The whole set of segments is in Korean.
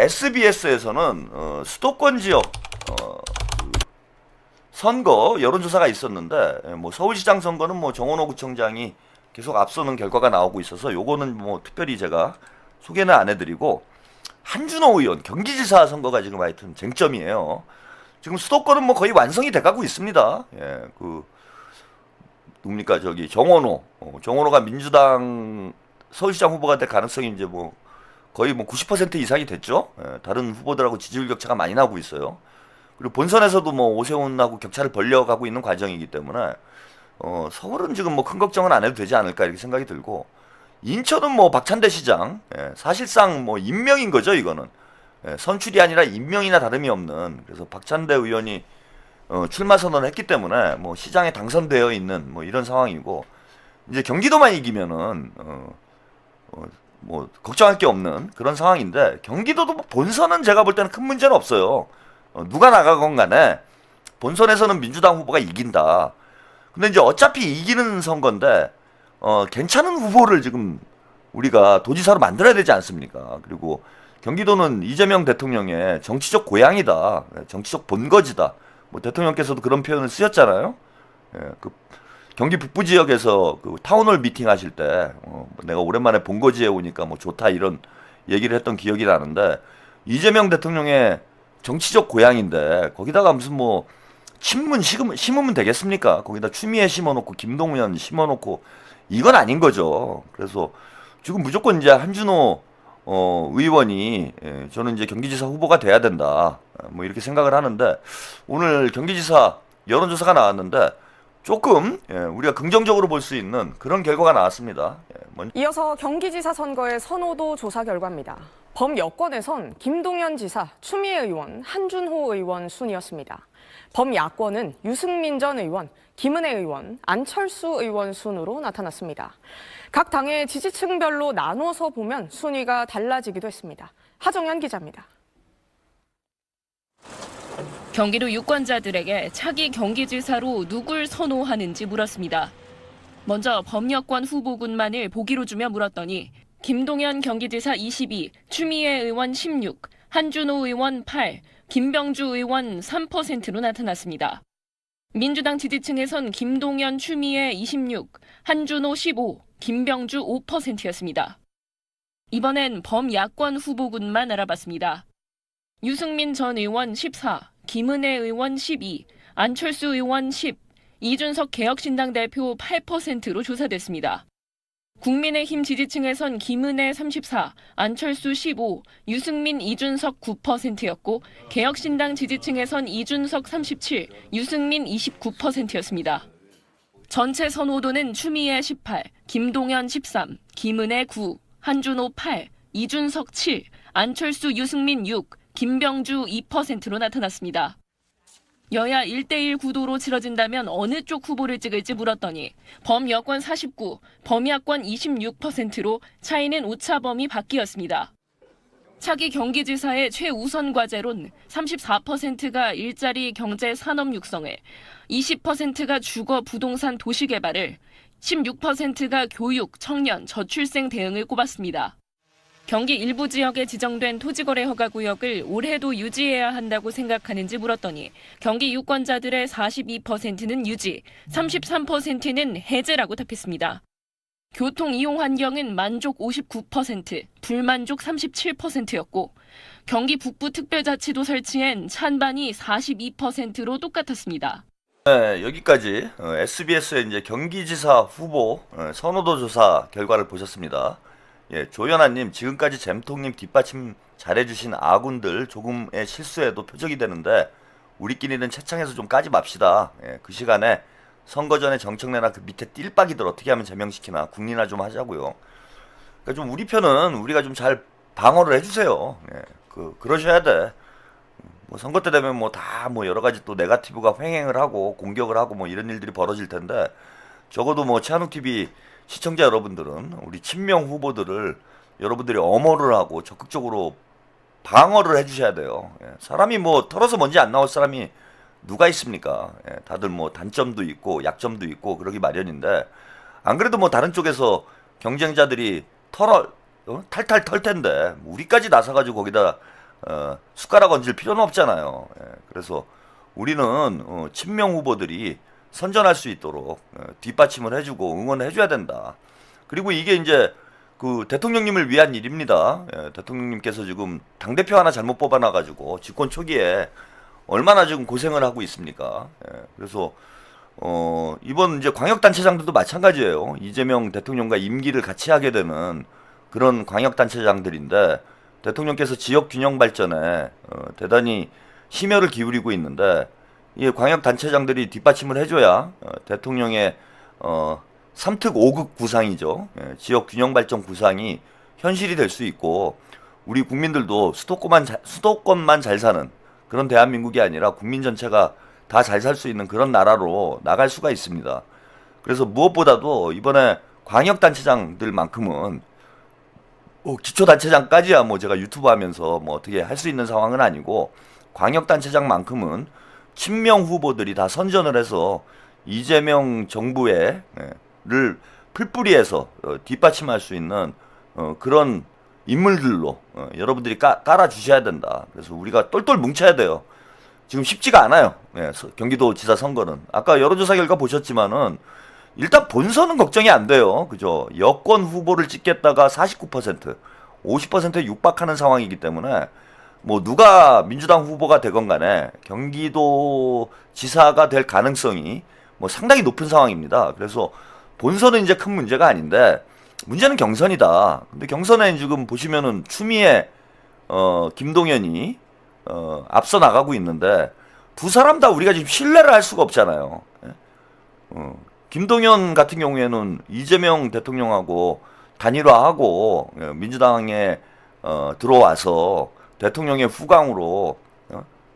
SBS에서는 수도권 지역 선거 여론조사가 있었는데, 뭐 서울시장 선거는 뭐 정원호 구청장이 계속 앞서는 결과가 나오고 있어서 요거는 뭐 특별히 제가 소개는 안 해드리고, 한준호 의원 경기지사 선거가 지금 하여튼 쟁점이에요. 지금 수도권은 뭐 거의 완성이 돼가고 있습니다. 예, 누굽니까 저기 정원호가 민주당 서울시장 후보가 될 가능성이 이제 뭐 거의 뭐 90% 이상이 됐죠. 예, 다른 후보들하고 지지율 격차가 많이 나고 있어요. 그리고 본선에서도 뭐 오세훈하고 격차를 벌려가고 있는 과정이기 때문에 서울은 지금 뭐 큰 걱정은 안 해도 되지 않을까 이렇게 생각이 들고, 인천은 뭐 박찬대 시장, 사실상 뭐 임명인 거죠 이거는. 선출이 아니라 임명이나 다름이 없는, 그래서 박찬대 의원이 출마 선언을 했기 때문에 뭐 시장에 당선되어 있는 뭐 이런 상황이고, 이제 경기도만 이기면은 뭐 걱정할 게 없는 그런 상황인데, 경기도도 뭐 본선은 제가 볼 때는 큰 문제는 없어요. 누가 나가건 간에 본선에서는 민주당 후보가 이긴다. 근데 이제 어차피 이기는 선거인데 괜찮은 후보를 지금 우리가 도지사로 만들어야 되지 않습니까? 그리고 경기도는 이재명 대통령의 정치적 고향이다, 정치적 본거지다. 뭐 대통령께서도 그런 표현을 쓰셨잖아요. 예, 그 경기 북부 지역에서 그 타운홀 미팅 하실 때 내가 오랜만에 본거지에 오니까 뭐 좋다 이런 얘기를 했던 기억이 나는데, 이재명 대통령의 정치적 고향인데 거기다가 무슨 뭐 친문 심으면 되겠습니까? 거기다 추미애 심어놓고 김동연 심어놓고 이건 아닌 거죠. 그래서 지금 무조건 이제 한준호 의원이, 저는 이제 경기지사 후보가 돼야 된다, 뭐 이렇게 생각을 하는데, 오늘 경기지사 여론조사가 나왔는데 조금 우리가 긍정적으로 볼 수 있는 그런 결과가 나왔습니다. 이어서 경기지사 선거의 선호도 조사 결과입니다. 범여권에선 김동연 지사, 추미애 의원, 한준호 의원 순이었습니다. 범야권은 유승민 전 의원, 김은혜 의원, 안철수 의원 순으로 나타났습니다. 각 당의 지지층별로 나눠서 보면 순위가 달라지기도 했습니다. 하정현 기자입니다. 경기도 유권자들에게 차기 경기지사로 누굴 선호하는지 물었습니다. 먼저 범여권 후보군만을 보기로 주며 물었더니 김동연 경기지사 22, 추미애 의원 16, 한준호 의원 8, 김병주 의원 3%로 나타났습니다. 민주당 지지층에선 김동연, 추미애 26, 한준호 15, 김병주 5%였습니다. 이번엔 범야권 후보군만 알아봤습니다. 유승민 전 의원 14, 김은혜 의원 12, 안철수 의원 10, 이준석 개혁신당 대표 8%로 조사됐습니다. 국민의힘 지지층에선 김은혜 34, 안철수 15, 유승민, 이준석 9%였고 개혁신당 지지층에선 이준석 37, 유승민 29%였습니다. 전체 선호도는 추미애 18, 김동연 13, 김은혜 9, 한준호 8, 이준석 7, 안철수, 유승민 6, 김병주 2%로 나타났습니다. 여야 1대1 구도로 치러진다면 어느 쪽 후보를 찍을지 물었더니 범여권 49, 범야권 26%로 차이는 오차범위 밖이었습니다. 차기 경기지사의 최우선 과제론 34%가 일자리 경제 산업 육성을, 20%가 주거 부동산 도시 개발을, 16%가 교육, 청년, 저출생 대응을 꼽았습니다. 경기 일부 지역에 지정된 토지거래 허가구역을 올해도 유지해야 한다고 생각하는지 물었더니 경기 유권자들의 42%는 유지, 33%는 해제라고 답했습니다. 교통 이용 환경은 만족 59%, 불만족 37%였고 경기 북부 특별자치도 설치엔 찬반이 42%로 똑같았습니다. 네, 여기까지 SBS의 이제 경기지사 후보 선호도 조사 결과를 보셨습니다. 예, 조연아님, 지금까지 잼통님 뒷받침 잘해주신 아군들 조금의 실수에도 표적이 되는데 우리끼리는 채창에서 좀 까지 맙시다. 예, 그 시간에 선거 전에 정청래나 그 밑에 띨박이들 어떻게 하면 제명시키나 국리나 좀 하자고요. 그러니까 좀 우리 편은 우리가 좀 잘 방어를 해주세요. 예, 그러셔야 돼. 뭐 선거 때 되면 뭐 다 뭐 여러 가지 또 네거티브가 횡행을 하고 공격을 하고 뭐 이런 일들이 벌어질 텐데, 적어도 뭐 최한욱 TV 시청자 여러분들은 우리 친명 후보들을 여러분들이 엄호를 하고 적극적으로 방어를 해주셔야 돼요. 예, 사람이 뭐 털어서 먼지 안 나올 사람이 누가 있습니까? 예, 다들 뭐 단점도 있고 약점도 있고 그러기 마련인데, 안 그래도 뭐 다른 쪽에서 경쟁자들이 탈탈 털 텐데 우리까지 나서가지고 거기다 숟가락 얹을 필요는 없잖아요. 예, 그래서 우리는 친명 후보들이 선전할 수 있도록 뒷받침을 해주고 응원해줘야 된다. 그리고 이게 이제 그 대통령님을 위한 일입니다. 예, 대통령님께서 지금 당대표 하나 잘못 뽑아놔가지고 집권 초기에 얼마나 지금 고생을 하고 있습니까? 예, 그래서 이번 이제 광역단체장들도 마찬가지예요. 이재명 대통령과 임기를 같이 하게 되는 그런 광역단체장들인데 대통령께서 지역 균형 발전에 대단히 심혈을 기울이고 있는데 이 광역단체장들이 뒷받침을 해줘야 대통령의 3특 5극 구상이죠. 예, 지역 균형 발전 구상이 현실이 될 수 있고 우리 국민들도 수도권만 잘 사는 그런 대한민국이 아니라 국민 전체가 다 잘 살 수 있는 그런 나라로 나갈 수가 있습니다. 그래서 무엇보다도 이번에 광역단체장들만큼은 기초단체장까지야 뭐 제가 유튜브 하면서 뭐 어떻게 할 수 있는 상황은 아니고 광역단체장만큼은 친명 후보들이 다 선전을 해서 이재명 정부를 풀뿌리에서 뒷받침할 수 있는 그런 인물들로 여러분들이 깔아주셔야 된다. 그래서 우리가 똘똘 뭉쳐야 돼요. 지금 쉽지가 않아요. 예, 경기도지사 선거는. 아까 여론조사 결과 보셨지만은 일단 본선은 걱정이 안 돼요. 그죠? 여권 후보를 찍겠다가 49%, 50%에 육박하는 상황이기 때문에 뭐 누가 민주당 후보가 되건 간에 경기도지사가 될 가능성이 뭐 상당히 높은 상황입니다. 그래서 본선은 이제 큰 문제가 아닌데 문제는 경선이다. 근데 경선에 지금 보시면은 추미애, 김동연이 앞서 나가고 있는데 두 사람 다 우리가 지금 신뢰를 할 수가 없잖아요. 김동연 같은 경우에는 이재명 대통령하고 단일화하고 민주당에 들어와서 대통령의 후광으로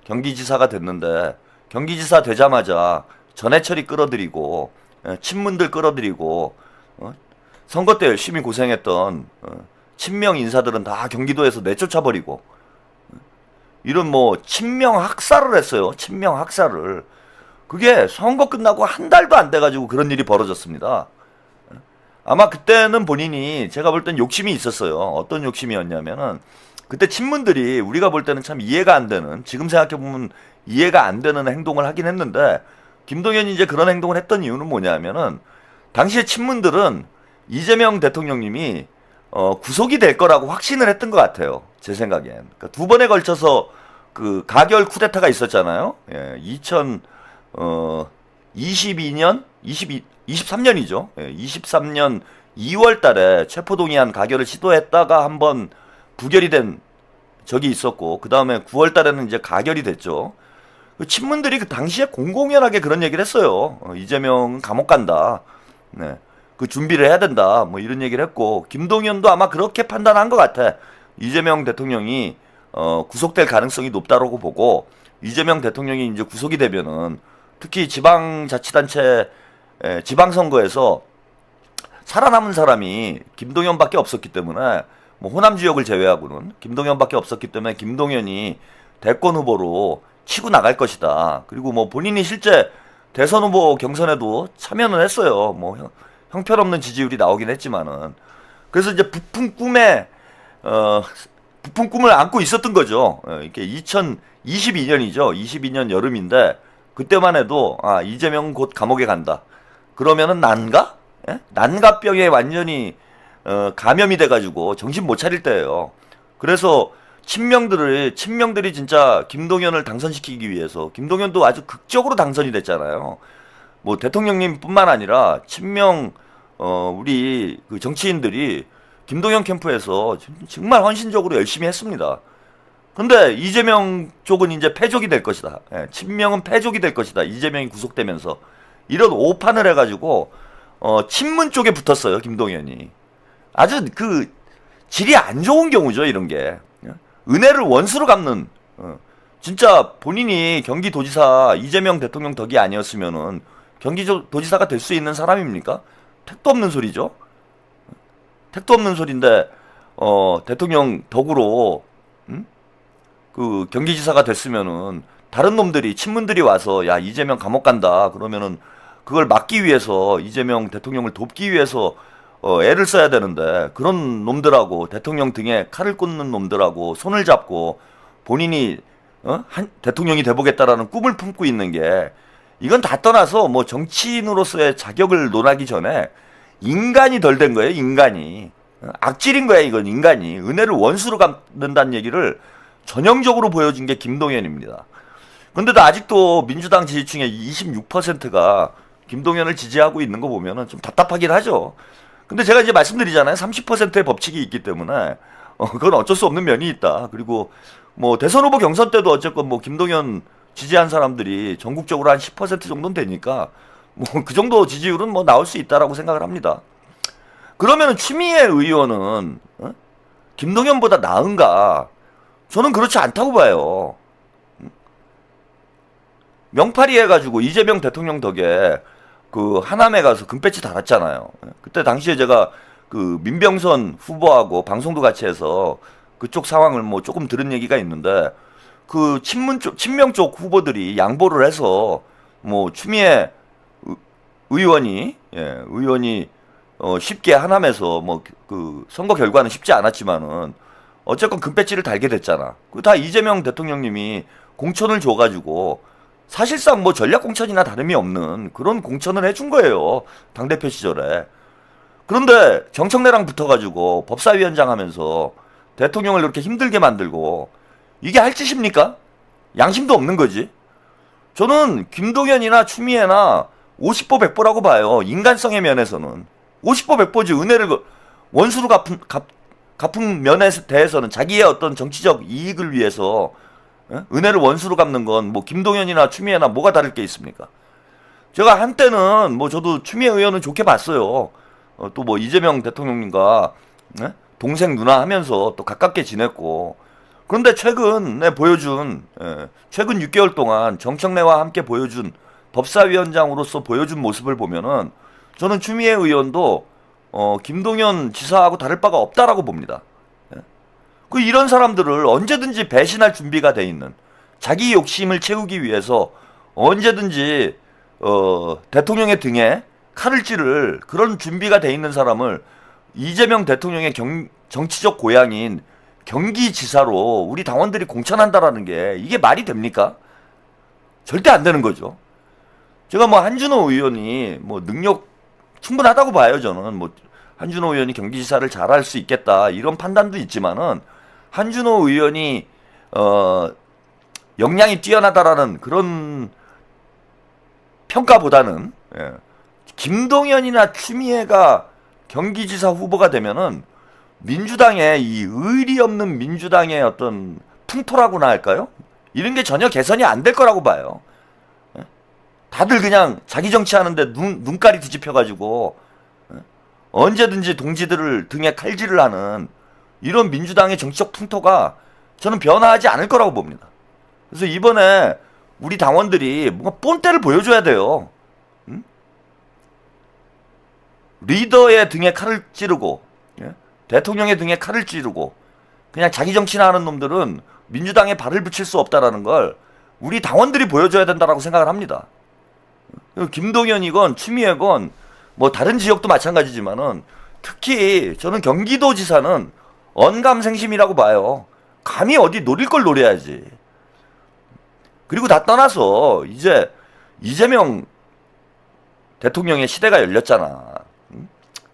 경기지사가 됐는데 경기지사 되자마자 전해철이 끌어들이고 친문들 끌어들이고 선거 때 열심히 고생했던 친명 인사들은 다 경기도에서 내쫓아버리고 이런 뭐 친명 학살을 했어요. 친명 학살을. 그게 선거 끝나고 한 달도 안 돼가지고 그런 일이 벌어졌습니다. 아마 그때는 본인이 제가 볼 땐 욕심이 있었어요. 어떤 욕심이었냐면은 그때 친문들이 우리가 볼 때는 참 이해가 안 되는, 지금 생각해보면 이해가 안 되는 행동을 하긴 했는데 김동연이 이제 그런 행동을 했던 이유는 뭐냐면은 당시에 친문들은 이재명 대통령님이 구속이 될 거라고 확신을 했던 것 같아요. 제 생각엔. 그러니까 두 번에 걸쳐서 그 가결 쿠데타가 있었잖아요. 예, 23년이죠. 예, 23년 2월 달에 체포동의안 가결을 시도했다가 한번 부결이 된 적이 있었고, 그 다음에 9월 달에는 이제 가결이 됐죠. 그 친문들이 그 당시에 공공연하게 그런 얘기를 했어요. 이재명은 감옥 간다. 네. 그 준비를 해야 된다. 뭐 이런 얘기를 했고, 김동연도 아마 그렇게 판단한 것 같아. 이재명 대통령이 구속될 가능성이 높다라고 보고, 이재명 대통령이 이제 구속이 되면은 특히 지방자치단체 지방선거에서 살아남은 사람이 김동연밖에 없었기 때문에, 뭐 호남 지역을 제외하고는 김동연밖에 없었기 때문에 김동연이 대권 후보로 치고 나갈 것이다. 그리고 뭐 본인이 실제 대선 후보 경선에도 참여는 했어요. 뭐 형편없는 지지율이 나오긴 했지만은. 그래서 이제 부푼 꿈을 안고 있었던 거죠. 이렇게 2022년이죠. 22년 여름인데 그때만 해도 이재명 곧 감옥에 간다. 그러면은 난가? 예? 난가병에 완전히 감염이 돼가지고 정신 못 차릴 때예요. 그래서 친명들이 진짜 김동연을 당선시키기 위해서, 김동연도 아주 극적으로 당선이 됐잖아요. 뭐 대통령님뿐만 아니라 친명 우리 그 정치인들이 김동연 캠프에서 정말 헌신적으로 열심히 했습니다. 근데 이재명 쪽은 이제 패족이 될 것이다. 예, 친명은 패족이 될 것이다. 이재명이 구속되면서 이런 오판을 해가지고 친문 쪽에 붙었어요. 김동연이. 아주 그 질이 안 좋은 경우죠. 이런 게. 은혜를 원수로 갚는. 진짜 본인이 경기도지사 이재명 대통령 덕이 아니었으면은 경기도지사가 될 수 있는 사람입니까? 택도 없는 소리죠. 택도 없는 소리인데 대통령 덕으로 그 경기지사가 됐으면은 다른 놈들이 친문들이 와서 야 이재명 감옥 간다 그러면은 그걸 막기 위해서 이재명 대통령을 돕기 위해서 애를 써야 되는데 그런 놈들하고 대통령 등에 칼을 꽂는 놈들하고 손을 잡고 본인이 대통령이 돼보겠다라는 꿈을 품고 있는 게 이건 다 떠나서 뭐 정치인으로서의 자격을 논하기 전에 인간이 덜 된 거예요. 인간이 악질인 거야. 이건 인간이 은혜를 원수로 갚는다는 얘기를 전형적으로 보여준 게 김동연입니다. 근데도 아직도 민주당 지지층의 26%가 김동연을 지지하고 있는 거 보면은 좀 답답하긴 하죠. 근데 제가 이제 말씀드리잖아요. 30%의 법칙이 있기 때문에 그건 어쩔 수 없는 면이 있다. 그리고 뭐 대선 후보 경선 때도 어쨌건 뭐 김동연 지지한 사람들이 전국적으로 한 10% 정도는 되니까 뭐 그 정도 지지율은 뭐 나올 수 있다라고 생각을 합니다. 그러면은 추미애 의원은 김동연보다 나은가? 저는 그렇지 않다고 봐요. 명팔이 해가지고 이재명 대통령 덕에 그 하남에 가서 금배지 달았잖아요. 그때 당시에 제가 그 민병선 후보하고 방송도 같이 해서 그쪽 상황을 뭐 조금 들은 얘기가 있는데 그 친명 쪽 후보들이 양보를 해서 뭐 추미애 의원이 쉽게 하남에서 뭐 그 선거 결과는 쉽지 않았지만은 어쨌건 금배지를 달게 됐잖아. 그 다 이재명 대통령님이 공천을 줘가지고 사실상 뭐 전략 공천이나 다름이 없는 그런 공천을 해준 거예요. 당대표 시절에. 그런데 정청래랑 붙어가지고 법사위원장 하면서 대통령을 이렇게 힘들게 만들고 이게 할 짓입니까? 양심도 없는 거지. 저는 김동연이나 추미애나 50보 100보라고 봐요. 인간성의 면에서는. 50보 100보지. 은혜를 원수로 갚은 면에 대해서는 자기의 어떤 정치적 이익을 위해서 은혜를 원수로 갚는 건 뭐 김동연이나 추미애나 뭐가 다를 게 있습니까? 제가 한때는 뭐 저도 추미애 의원은 좋게 봤어요. 또 뭐 이재명 대통령님과 동생 누나 하면서 또 가깝게 지냈고 그런데 최근에 보여준 최근 6개월 동안 정청래와 함께 보여준 법사위원장으로서 보여준 모습을 보면은 저는 추미애 의원도 김동연 지사하고 다를 바가 없다라고 봅니다. 그 이런 사람들을 언제든지 배신할 준비가 돼 있는 자기 욕심을 채우기 위해서 언제든지 대통령의 등에 칼을 찌를 그런 준비가 돼 있는 사람을 이재명 대통령의 정치적 고향인 경기지사로 우리 당원들이 공천한다라는 게 이게 말이 됩니까? 절대 안 되는 거죠. 제가 뭐 한준호 의원이 뭐 능력 충분하다고 봐요. 저는 뭐 한준호 의원이 경기지사를 잘할 수 있겠다 이런 판단도 있지만은 한준호 의원이 역량이 뛰어나다라는 그런 평가보다는 김동연이나 추미애가 경기지사 후보가 되면은 민주당의 이 의리 없는 민주당의 어떤 풍토라고나 할까요? 이런 게 전혀 개선이 안 될 거라고 봐요. 다들 그냥 자기 정치하는데 눈깔이 뒤집혀가지고 언제든지 동지들을 등에 칼질을 하는 이런 민주당의 정치적 풍토가 저는 변화하지 않을 거라고 봅니다. 그래서 이번에 우리 당원들이 뭔가 본때를 보여줘야 돼요. 리더의 등에 칼을 찌르고 대통령의 등에 칼을 찌르고 그냥 자기 정치나 하는 놈들은 민주당에 발을 붙일 수 없다라는 걸 우리 당원들이 보여줘야 된다라고 생각을 합니다. 김동연이건 추미애건 뭐 다른 지역도 마찬가지지만은 특히 저는 경기도지사는 언감생심이라고 봐요. 감히 어디 노릴 걸 노려야지. 그리고 다 떠나서 이제 이재명 대통령의 시대가 열렸잖아.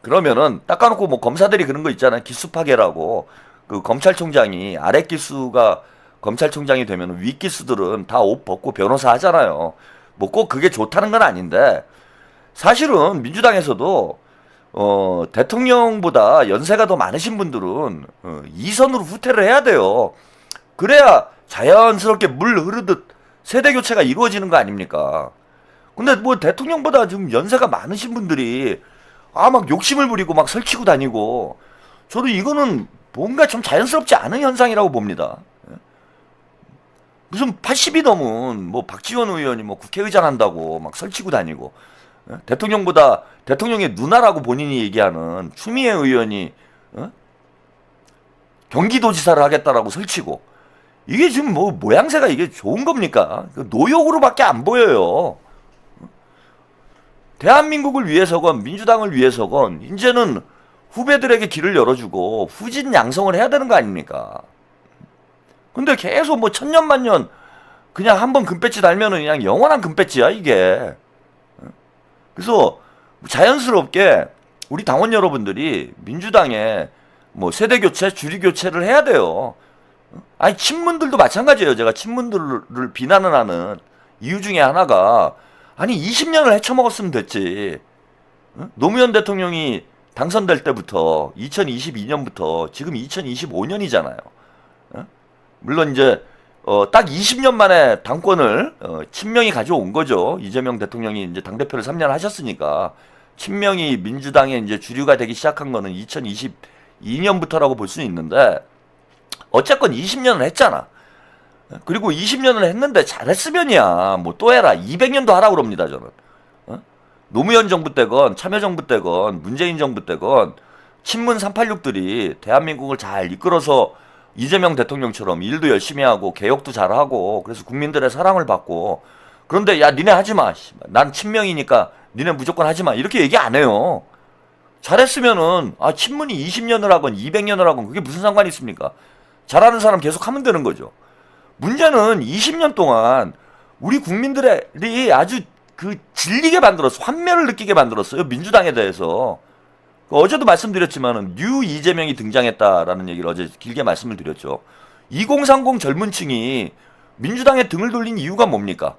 그러면은 닦아놓고 뭐 검사들이 그런 거 있잖아요. 기수 파괴라고. 그 검찰총장이 아래 기수가 검찰총장이 되면 윗 기수들은 다 옷 벗고 변호사 하잖아요. 뭐 꼭 그게 좋다는 건 아닌데 사실은 민주당에서도 대통령보다 연세가 더 많으신 분들은 2선으로 후퇴를 해야 돼요. 그래야 자연스럽게 물 흐르듯 세대 교체가 이루어지는 거 아닙니까? 근데 뭐 대통령보다 좀 연세가 많으신 분들이 막 욕심을 부리고 막 설치고 다니고 저도 이거는 뭔가 좀 자연스럽지 않은 현상이라고 봅니다. 무슨 80이 넘은 뭐 박지원 의원이 뭐 국회의장 한다고 막 설치고 다니고 대통령보다 대통령의 누나라고 본인이 얘기하는 추미애 의원이 경기도지사를 하겠다라고 설치고 이게 지금 뭐 모양새가 이게 좋은 겁니까? 노욕으로밖에 안 보여요. 대한민국을 위해서건 민주당을 위해서건 이제는 후배들에게 길을 열어주고 후진 양성을 해야 되는 거 아닙니까? 근데 계속 뭐 천년만년 그냥 한번 금배지 달면은 그냥 영원한 금배지야 이게. 그래서 자연스럽게 우리 당원 여러분들이 민주당에 뭐 세대 교체, 주류 교체를 해야 돼요. 아니 친문들도 마찬가지예요. 제가 친문들을 비난을 하는 이유 중에 하나가 아니 20년을 헤쳐먹었으면 됐지. 노무현 대통령이 당선될 때부터 2022년부터 지금 2025년이잖아요. 물론 이제 딱 20년 만에 당권을 친명이 가져온 거죠. 이재명 대통령이 이제 당대표를 3년 하셨으니까 친명이 민주당의 이제 주류가 되기 시작한 거는 2022년부터라고 볼 수는 있는데 어쨌건 20년을 했잖아. 그리고 20년을 했는데 잘했으면이야. 뭐 또 해라. 200년도 하라고 그럽니다, 저는. 노무현 정부 때건 참여정부 때건 문재인 정부 때건 친문 386들이 대한민국을 잘 이끌어서 이재명 대통령처럼 일도 열심히 하고 개혁도 잘하고 그래서 국민들의 사랑을 받고 그런데 야 니네 하지마. 난 친명이니까 니네 무조건 하지마. 이렇게 얘기 안 해요. 잘했으면은 친문이 20년을 하건 200년을 하건 그게 무슨 상관이 있습니까? 잘하는 사람 계속 하면 되는 거죠. 문제는 20년 동안 우리 국민들이 아주 그 질리게 만들었어. 환멸을 느끼게 만들었어요. 민주당에 대해서. 어제도 말씀드렸지만은 뉴 이재명이 등장했다라는 얘기를 어제 길게 말씀을 드렸죠. 2030 젊은 층이 민주당에 등을 돌린 이유가 뭡니까?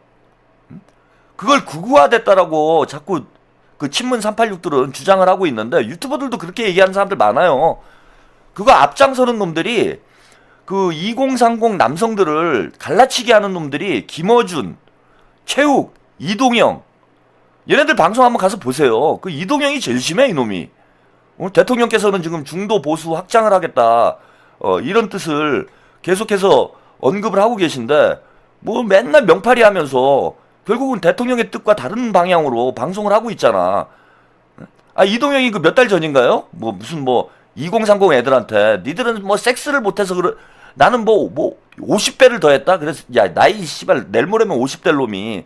그걸 극우화됐다라고 자꾸 그 친문 386들은 주장을 하고 있는데 유튜버들도 그렇게 얘기하는 사람들 많아요. 그거 앞장서는 놈들이 그 2030 남성들을 갈라치게 하는 놈들이 김어준, 최욱, 이동영 얘네들 방송 한번 가서 보세요. 그 이동영이 제일 심해 이놈이. 대통령께서는 지금 중도 보수 확장을 하겠다 이런 뜻을 계속해서 언급을 하고 계신데 뭐 맨날 명팔이 하면서 결국은 대통령의 뜻과 다른 방향으로 방송을 하고 있잖아. 이동영이 그 몇 달 전인가요? 뭐 무슨 뭐 2030 애들한테 니들은 뭐 섹스를 못해서 나는 뭐 50배를 더 했다? 그래서 야 나이 씨발 내일 모레면 50대 놈이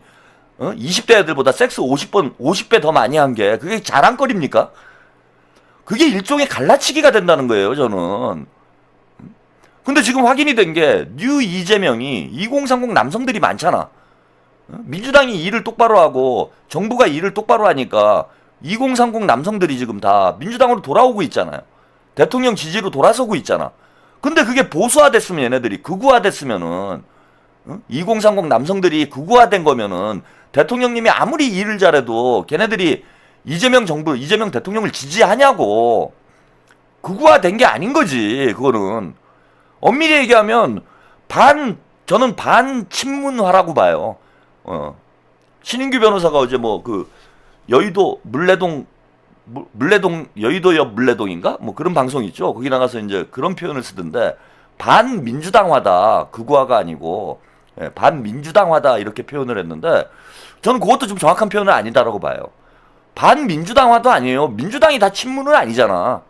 20대 애들보다 섹스 50배 더 많이 한 게 그게 자랑거리입니까? 그게 일종의 갈라치기가 된다는 거예요, 저는. 근데 지금 확인이 된 게 뉴 이재명이 2030 남성들이 많잖아. 민주당이 일을 똑바로 하고 정부가 일을 똑바로 하니까 2030 남성들이 지금 다 민주당으로 돌아오고 있잖아요. 대통령 지지로 돌아서고 있잖아. 근데 그게 보수화됐으면 얘네들이 극우화됐으면은 2030 남성들이 극우화된 거면은 대통령님이 아무리 일을 잘해도 걔네들이 이재명 정부, 이재명 대통령을 지지하냐고. 극우화된 게 아닌 거지, 그거는. 엄밀히 얘기하면 저는 반친문화라고 봐요. 신인규 변호사가 어제 뭐 그 여의도 여의도역 물레동인가? 뭐 그런 방송 있죠. 거기 나가서 이제 그런 표현을 쓰던데 반민주당화다. 극우화가 아니고 반민주당화다 이렇게 표현을 했는데 저는 그것도 좀 정확한 표현은 아니다라고 봐요. 반민주당화도 아니에요. 민주당이 다 친문은 아니잖아.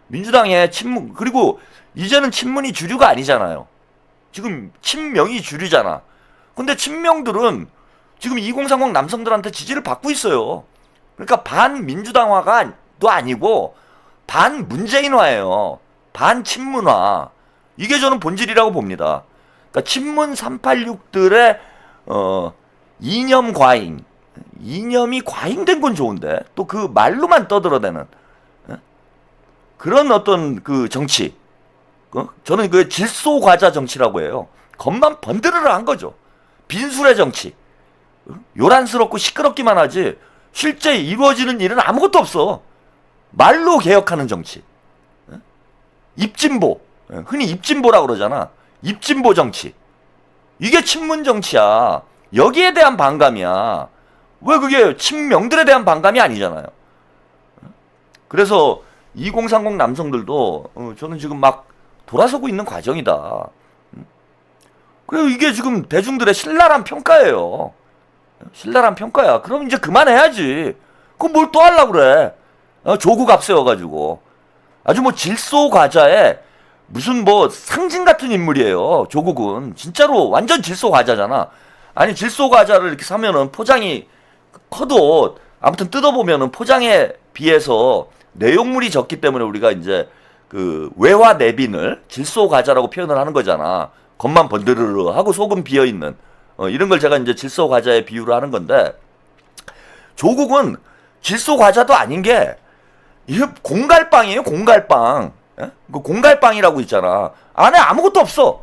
민주당의 친문 그리고 이제는 친문이 주류가 아니잖아요. 지금 친명이 주류잖아. 근데 친명들은 지금 2030 남성들한테 지지를 받고 있어요. 그러니까 반민주당화가 또 아니고 반문재인화예요. 반친문화. 이게 저는 본질이라고 봅니다. 그러니까 친문 386들의 이념 과잉. 이념이 과잉된 건 좋은데 또 그 말로만 떠들어대는 그런 어떤 그 정치. 저는 그 질소 과자 정치라고 해요. 겉만 번드르르 한 거죠. 빈술의 정치. 요란스럽고 시끄럽기만 하지 실제 이루어지는 일은 아무것도 없어. 말로 개혁하는 정치. 입진보. 흔히 입진보라고 그러잖아. 입진보 정치. 이게 친문 정치야. 여기에 대한 반감이야. 왜 그게 친명들에 대한 반감이 아니잖아요. 그래서 2030 남성들도 저는 지금 막 돌아서고 있는 과정이다. 그리고 이게 지금 대중들의 신랄한 평가예요. 신랄한 평가야. 그럼 이제 그만해야지. 그럼 뭘 또 하려고 그래. 조국 앞세워가지고. 아주 뭐 질소 과자에 무슨 뭐 상징 같은 인물이에요. 조국은. 진짜로 완전 질소 과자잖아. 아니 질소 과자를 이렇게 사면은 포장이 커도 아무튼 뜯어보면은 포장에 비해서 내용물이 적기 때문에 우리가 이제 그 외화 내빈을 질소 과자라고 표현을 하는 거잖아. 겉만 번드르르 하고 속은 비어 있는 이런 걸 제가 이제 질소 과자에 비유를 하는 건데 조국은 질소 과자도 아닌 게 이게 공갈빵이에요. 공갈빵. 예? 그 공갈빵이라고 있잖아. 안에 아무것도 없어.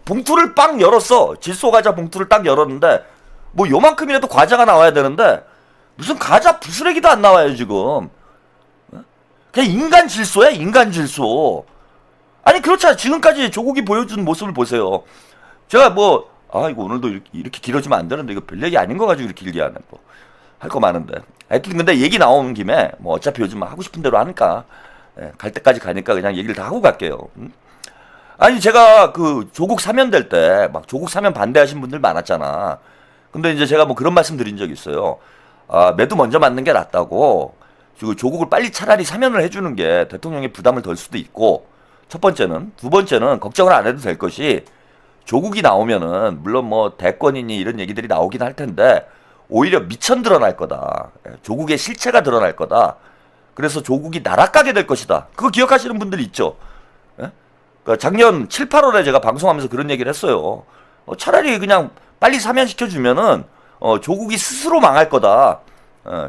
봉투를 빵 열었어. 질소 과자 봉투를 딱 열었는데 뭐 요만큼이라도 과자가 나와야 되는데 무슨 과자 부스레기도 안 나와요 지금. 그냥 인간 질소야 인간 질소. 아니 그렇잖아. 지금까지 조국이 보여준 모습을 보세요. 제가 뭐 이거 오늘도 이렇게 길어지면 안 되는데 이거 별 얘기 아닌 거 가지고 이렇게 길게 하네. 뭐 할 거 많은데. 하여튼 근데 얘기 나오는 김에 뭐 어차피 요즘 하고 싶은 대로 하니까 갈 때까지 가니까 그냥 얘기를 다 하고 갈게요. 아니 제가 그 조국 사면될 때 막 조국 사면 반대하신 분들 많았잖아. 근데 이제 제가 뭐 그런 말씀 드린 적이 있어요. 매도 먼저 맞는 게 낫다고. 조국을 빨리 차라리 사면을 해주는 게 대통령의 부담을 덜 수도 있고 첫 번째는. 두 번째는 걱정을 안 해도 될 것이 조국이 나오면은 물론 뭐 대권이니 이런 얘기들이 나오긴 할 텐데 오히려 미천 드러날 거다. 조국의 실체가 드러날 거다. 그래서 조국이 나락가게 될 것이다. 그거 기억하시는 분들 있죠? 그러니까 작년 7, 8월에 제가 방송하면서 그런 얘기를 했어요. 차라리 그냥 빨리 사면시켜주면은 조국이 스스로 망할 거다.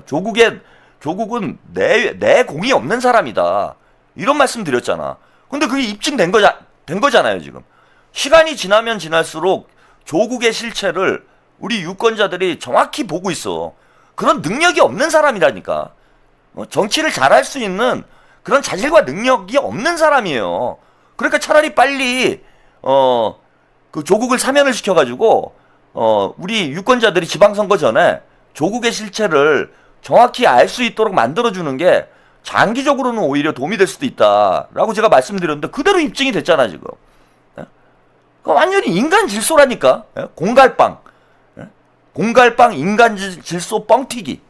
조국은 내 공이 없는 사람이다. 이런 말씀 드렸잖아. 근데 그게 입증된 거잖아요, 지금. 시간이 지나면 지날수록 조국의 실체를 우리 유권자들이 정확히 보고 있어. 그런 능력이 없는 사람이라니까. 정치를 잘할 수 있는 그런 자질과 능력이 없는 사람이에요. 그러니까 차라리 빨리 그 조국을 사면을 시켜가지고 우리 유권자들이 지방선거 전에 조국의 실체를 정확히 알 수 있도록 만들어주는 게 장기적으로는 오히려 도움이 될 수도 있다라고 제가 말씀드렸는데 그대로 입증이 됐잖아 지금. 완전히 인간 질소라니까. 공갈빵. 공갈빵 인간 질소 뻥튀기.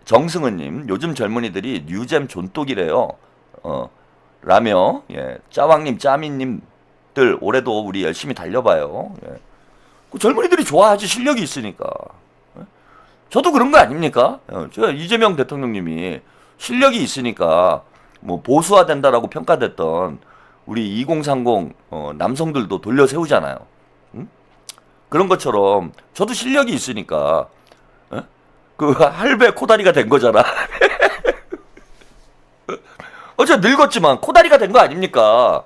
정승은님 요즘 젊은이들이 뉴잼 존똑이래요. 라며 짜왕님 짜미님들 올해도 우리 열심히 달려봐요. 그 젊은이들이 좋아하지 실력이 있으니까. 저도 그런 거 아닙니까? 제가 이재명 대통령님이 실력이 있으니까 뭐 보수화된다라고 평가됐던 우리 2030 남성들도 돌려 세우잖아요. 응? 그런 것처럼 저도 실력이 있으니까 그 할배 코다리가 된 거잖아. 제가 늙었지만 코다리가 된 거 아닙니까?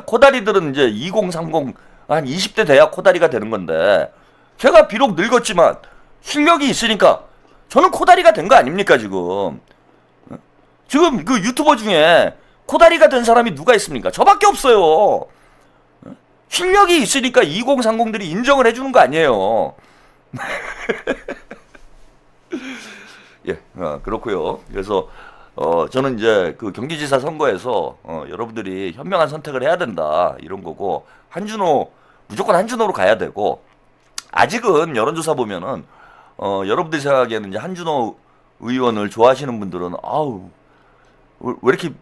코다리들은 이제 2030 한 20대 돼야 코다리가 되는 건데 제가 비록 늙었지만 실력이 있으니까 저는 코다리가 된 거 아닙니까 지금? 지금 그 유튜버 중에 코다리가 된 사람이 누가 있습니까? 저밖에 없어요. 실력이 있으니까 2030들이 인정을 해주는 거 아니에요. 예, 그렇고요. 그래서 저는 이제 그 경기지사 선거에서 여러분들이 현명한 선택을 해야 된다 이런 거고 무조건 한준호로 가야 되고 아직은 여론조사 보면은 여러분들이 생각하기에는 이제 한준호 의원을 좋아하시는 분들은 왜 이렇게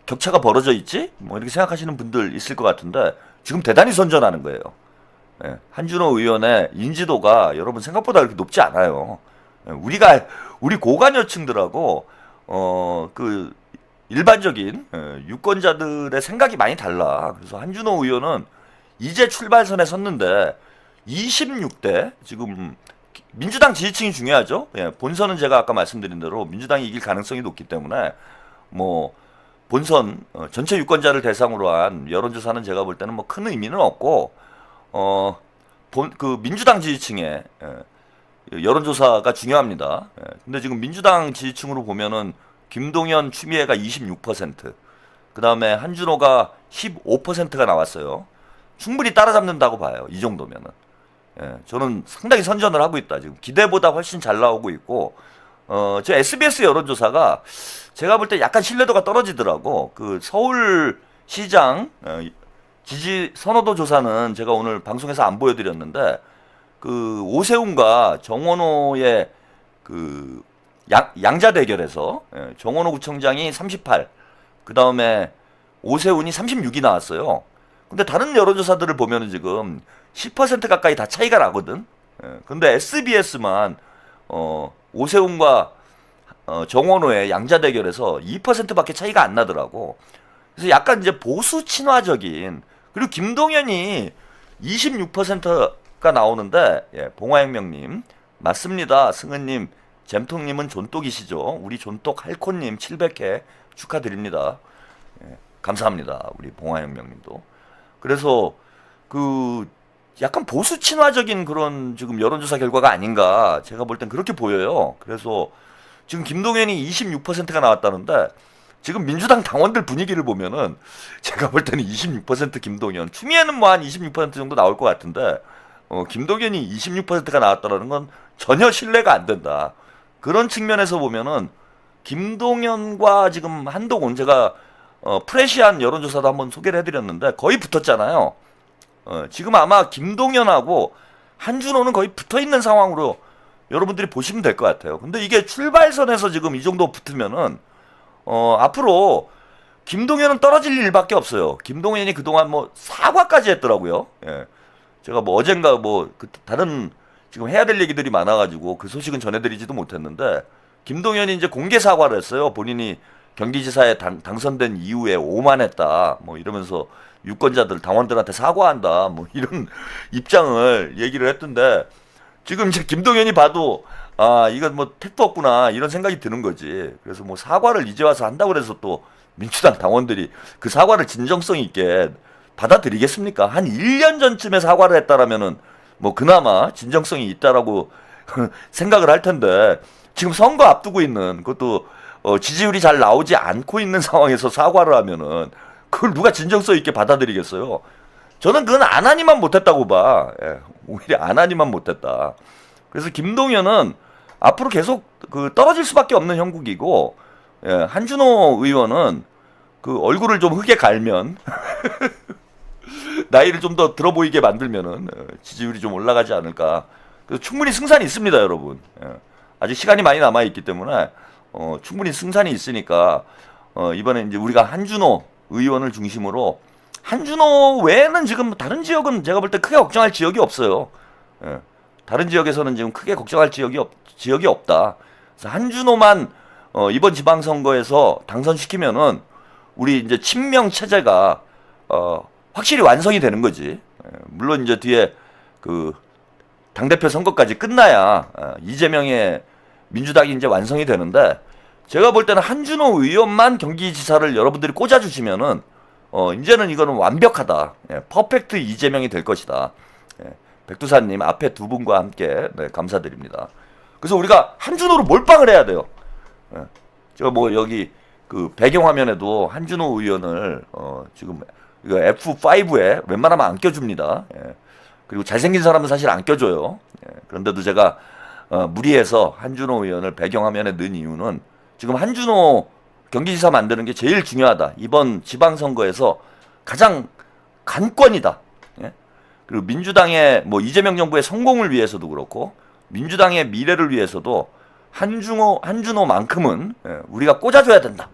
격차가 벌어져 있지? 뭐 이렇게 생각하시는 분들 있을 것 같은데 지금 대단히 선전하는 거예요. 한준호 의원의 인지도가 여러분 생각보다 그렇게 높지 않아요. 우리 고관여층들하고 그 일반적인 유권자들의 생각이 많이 달라. 그래서 한준호 의원은 이제 출발선에 섰는데 26대 지금 민주당 지지층이 중요하죠. 본선은 제가 아까 말씀드린 대로 민주당이 이길 가능성이 높기 때문에 뭐 본선 전체 유권자를 대상으로 한 여론조사는 제가 볼 때는 뭐 큰 의미는 없고 그 민주당 지지층의 여론조사가 중요합니다. 근데 지금 민주당 지지층으로 보면은 김동연, 추미애가 26%, 그 다음에 한준호가 15%가 나왔어요. 충분히 따라잡는다고 봐요. 이 정도면은. 저는 상당히 선전을 하고 있다. 지금 기대보다 훨씬 잘 나오고 있고, 저 SBS 여론조사가 제가 볼 때 약간 신뢰도가 떨어지더라고. 그 서울시장 지지 선호도 조사는 제가 오늘 방송에서 안 보여드렸는데, 그 오세훈과 정원호의 그 양자 대결에서 정원호 구청장이 38, 그 다음에 오세훈이 36이 나왔어요. 근데 다른 여론조사들을 보면은 지금 10% 가까이 다 차이가 나거든. 근데 SBS만 오세훈과 정원호의 양자 대결에서 2%밖에 차이가 안 나더라고. 그래서 약간 이제 보수 친화적인 그리고 김동연이 26%가 나오는데, 예, 봉화혁명님 맞습니다. 승은님, 잼통님은 존똑이시죠. 우리 존똑 할코님 700회 축하드립니다. 예, 감사합니다. 우리 봉화혁명님도. 그래서 그 약간 보수 친화적인 그런 지금 여론조사 결과가 아닌가 제가 볼 땐 그렇게 보여요. 그래서 지금 김동연이 26%가 나왔다는데 지금 민주당 당원들 분위기를 보면은 제가 볼 때는 26% 김동연, 추미애는 뭐 한 26% 정도 나올 것 같은데 김동연이 26%가 나왔다는 건 전혀 신뢰가 안 된다. 그런 측면에서 보면은 김동연과 지금 한동훈, 제가 프레시안 여론조사도 한번 소개를 해드렸는데 거의 붙었잖아요. 지금 아마 김동연하고 한준호는 거의 붙어있는 상황으로 여러분들이 보시면 될 것 같아요. 근데 이게 출발선에서 지금 이 정도 붙으면은 앞으로 김동연은 떨어질 일밖에 없어요. 김동연이 그동안 뭐 사과까지 했더라고요. 예. 제가 뭐 어젠가 뭐 그 다른 지금 해야 될 얘기들이 많아가지고 그 소식은 전해드리지도 못했는데 김동연이 이제 공개 사과를 했어요. 본인이 경기지사에 당선된 이후에 오만했다 뭐 이러면서 유권자들 당원들한테 사과한다 뭐 이런 입장을 얘기를 했던데 지금 이제 김동연이 봐도 아 이건 뭐 택도 없구나 이런 생각이 드는 거지. 그래서 뭐 사과를 이제 와서 한다고 해서 또 민주당 당원들이 그 사과를 진정성 있게 받아들이겠습니까? 한 1년 전쯤에 사과를 했다라면은 뭐 그나마 진정성이 있다라고 생각을 할 텐데 지금 선거 앞두고 있는 그것도 지지율이 잘 나오지 않고 있는 상황에서 사과를 하면은 그걸 누가 진정성 있게 받아들이겠어요? 저는 그건 안 하니만 못했다고 봐. 예, 오히려 안 하니만 못했다. 그래서 김동연은 앞으로 계속 그 떨어질 수밖에 없는 형국이고, 예, 한준호 의원은 그 얼굴을 좀 흑에 갈면 나이를 좀 더 들어 보이게 만들면은 지지율이 좀 올라가지 않을까. 그래서 충분히 승산이 있습니다, 여러분. 예, 아직 시간이 많이 남아 있기 때문에 충분히 승산이 있으니까 이번에 이제 우리가 한준호 의원을 중심으로 한준호 외에는 지금 다른 지역은 제가 볼 때 크게 걱정할 지역이 없어요. 예. 다른 지역에서는 지금 크게 걱정할 지역이 없다. 그래서 한준호만 이번 지방선거에서 당선시키면은 우리 이제 친명 체제가 확실히 완성이 되는 거지. 예. 물론 이제 뒤에 그 당대표 선거까지 끝나야 이재명의 민주당이 이제 완성이 되는데 제가 볼 때는 한준호 의원만 경기지사를 여러분들이 꽂아주시면은 이제는 이거는 완벽하다. 예, 퍼펙트 이재명이 될 것이다. 예, 백두산님 앞에 두 분과 함께 네, 감사드립니다. 그래서 우리가 한준호로 몰빵을 해야 돼요. 예, 제가 뭐 여기 그 배경화면에도 한준호 의원을 지금 이거 F5에 웬만하면 안 껴줍니다. 예, 그리고 잘생긴 사람은 사실 안 껴줘요. 예, 그런데도 제가 무리해서 한준호 의원을 배경화면에 넣은 이유는 지금 한준호 경기지사 만드는 게 제일 중요하다. 이번 지방선거에서 가장 관건이다. 예? 그리고 민주당의 뭐 이재명 정부의 성공을 위해서도 그렇고 민주당의 미래를 위해서도 한준호만큼은 우리가 꽂아줘야 된다.